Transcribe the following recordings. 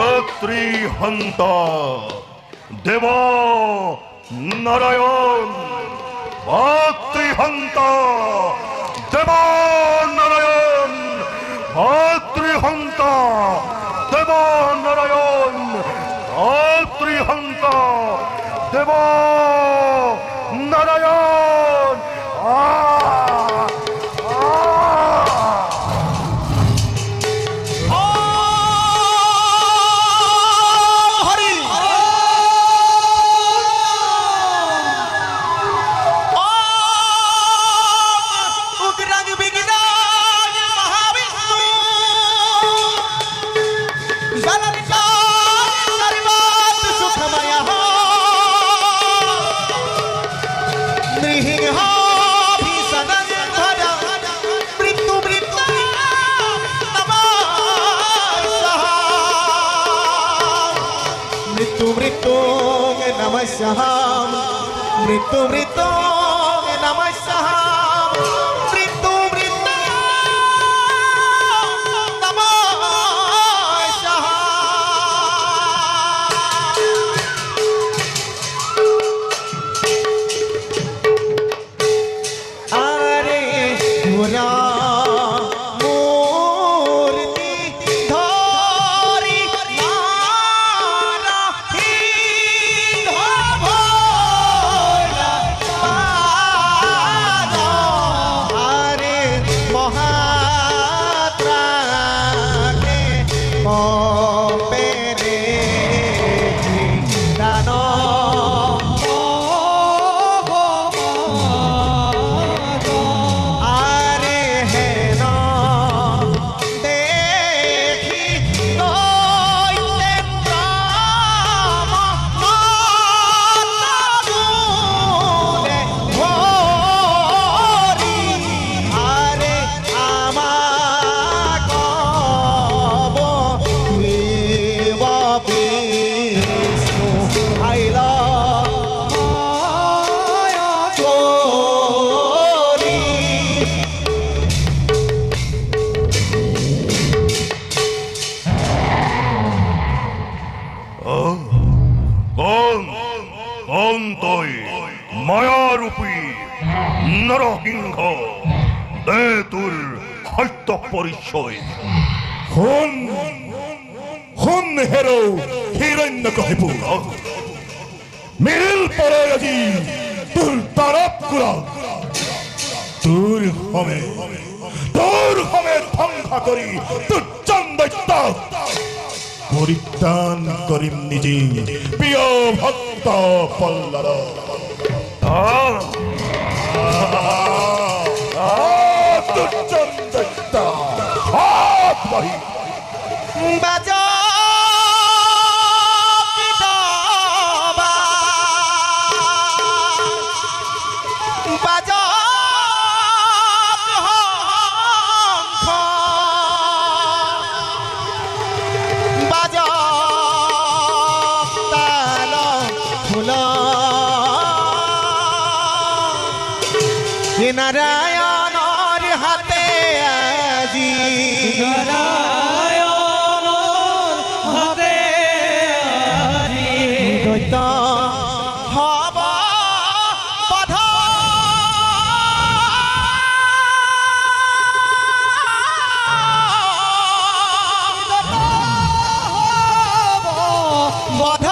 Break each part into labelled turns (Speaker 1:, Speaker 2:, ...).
Speaker 1: অত্রিহন্তা দেব নারায়ণ, অত্রিহন্তা দেব নারায়ণ, অত্রিহন্তা দেব নারায়ণ, অত্রিহন্তা দেব নারায়ণ।
Speaker 2: मृत्यु मृत्यु नमः सहाम, मृत्यु मृत्यु नमः सहाम। अरे पूरा
Speaker 1: মায়ারূপী নরসিংহ, দে তোর সত্য পরিচয়।
Speaker 3: শুন শুন হেৰো হিৰণ্যকশিপু, মিৰিল পৰে আজি তোৰ তাৰপ কৰা। তোৰ সমে ধ্বংস কৰি তোৰ দৈত্য পৰিত্ৰাণ কৰিম নিজে প্ৰিয় ভক্ত পল্লৱ।
Speaker 2: বাজা বাজা বাজা তাল ফুল নারায়ণৰ হাতে আজি দৈত্য হব বধ। বধ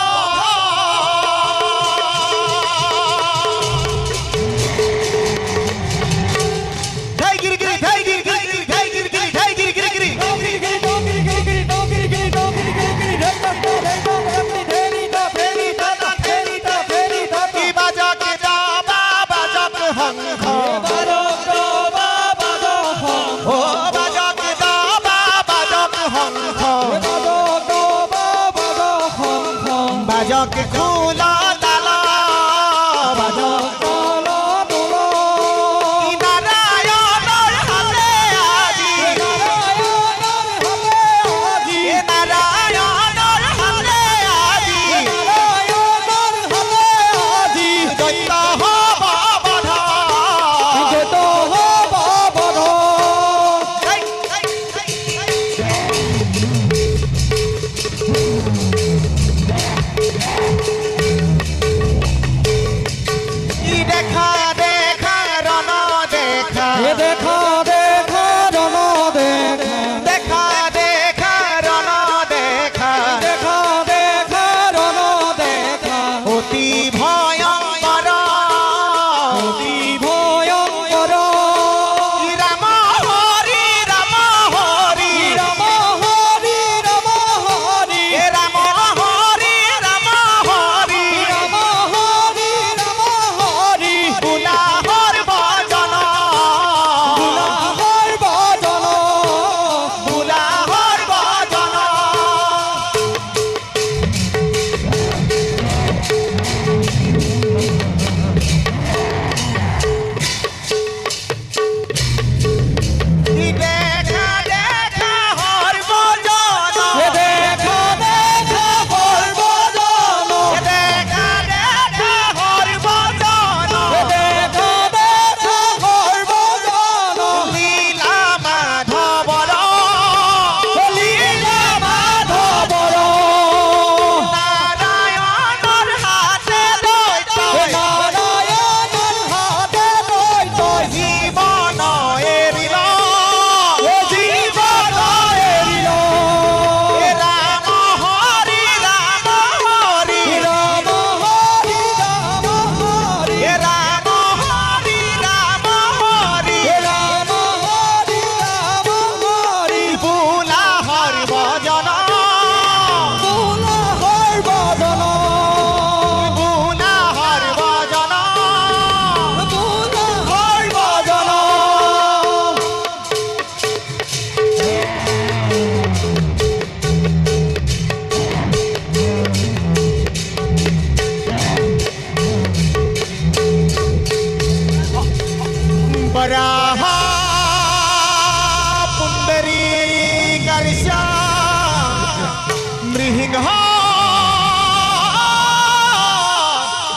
Speaker 2: সিংহ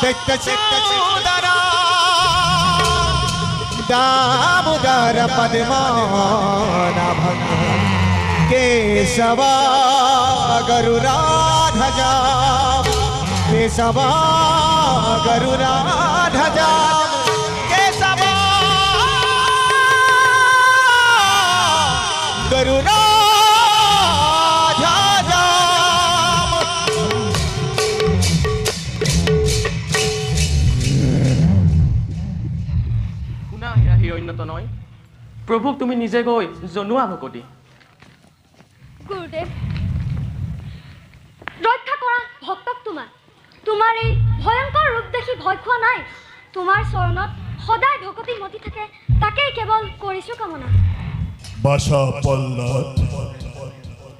Speaker 2: দেখতেছে দারা দামোদর পদ্মনাভ কেশব গরুরাধ্বজা কেশব গরুরাধ্বজা কেশব গরুরাধ্বজা
Speaker 4: শুনা এয়া হিৰণ্যত নয় প্ৰভুক তুমি নিজে গৈ জনোৱা ভকতি
Speaker 5: গুৰুদেৱ ৰক্ষা কৰা ভক্তক তোমাৰ এই ভয়ংকৰ ৰূপ দেখি ভয় খোৱা নাই তোমাৰ চৰণত সদায় ভকতি মতি থাকে তাকেই কেৱল কৰিছো কামনা
Speaker 3: বাসা পল্লব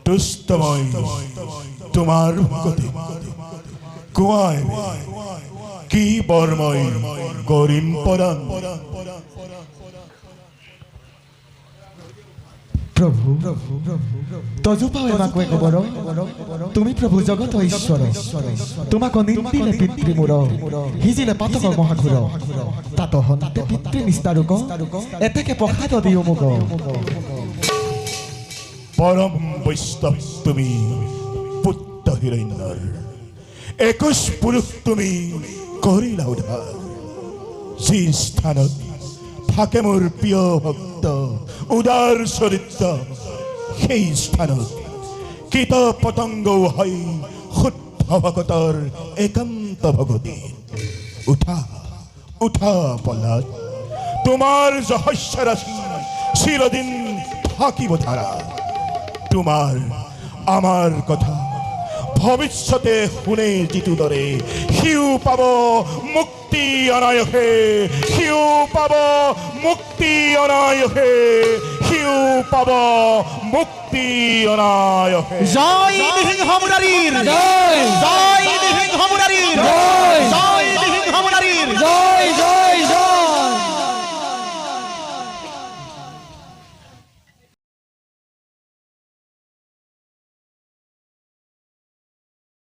Speaker 3: তুষ্টময় তোমার ভগতি কুয়ায় কি বর্ময় করিম পরাণ
Speaker 2: প্রভু তজুপাও এমাকো একবৰ তুমি প্রভু জগত ঈশ্বর তোমাক নিন্দিলে পিতৃ মূৰ সিজিলে পাতক মহাঘূৰ তাত হন্তে পিতৃ নিস্তাৰুক এতেকে প্ৰসাদ দিও মোক
Speaker 3: পরম বৈষ্ণব তুমি পুত্র হিরণ্যর 21 পুরুষ তুমি করিলা উদ্ধার যি স্থানত থাকে মোৰ প্ৰিয় ভক্ত উদার চৰিত্ৰ সেই স্থানত কীট পতংগ হয় শুদ্ধ ভকতৰ একান্ত ভগতি উঠা উঠা পলাত তোমাৰ যশস্য ৰাশি চিৰদিন থাকিব ধাৰা তোমাৰ আমাৰ কথা ভৱিষ্যতে শুনে যিটো দৰে সিও পাব মুক্তি অনায়সে সিও পাব মুক্তি অনায়সে সিও পাব মুক্তি অনায়সে
Speaker 2: জয় নৃসিংহ মুৰাৰীৰ জয় জয় নৃসিংহ মুৰাৰীৰ জয় জয় নৃসিংহ মুৰাৰীৰ জয় জয়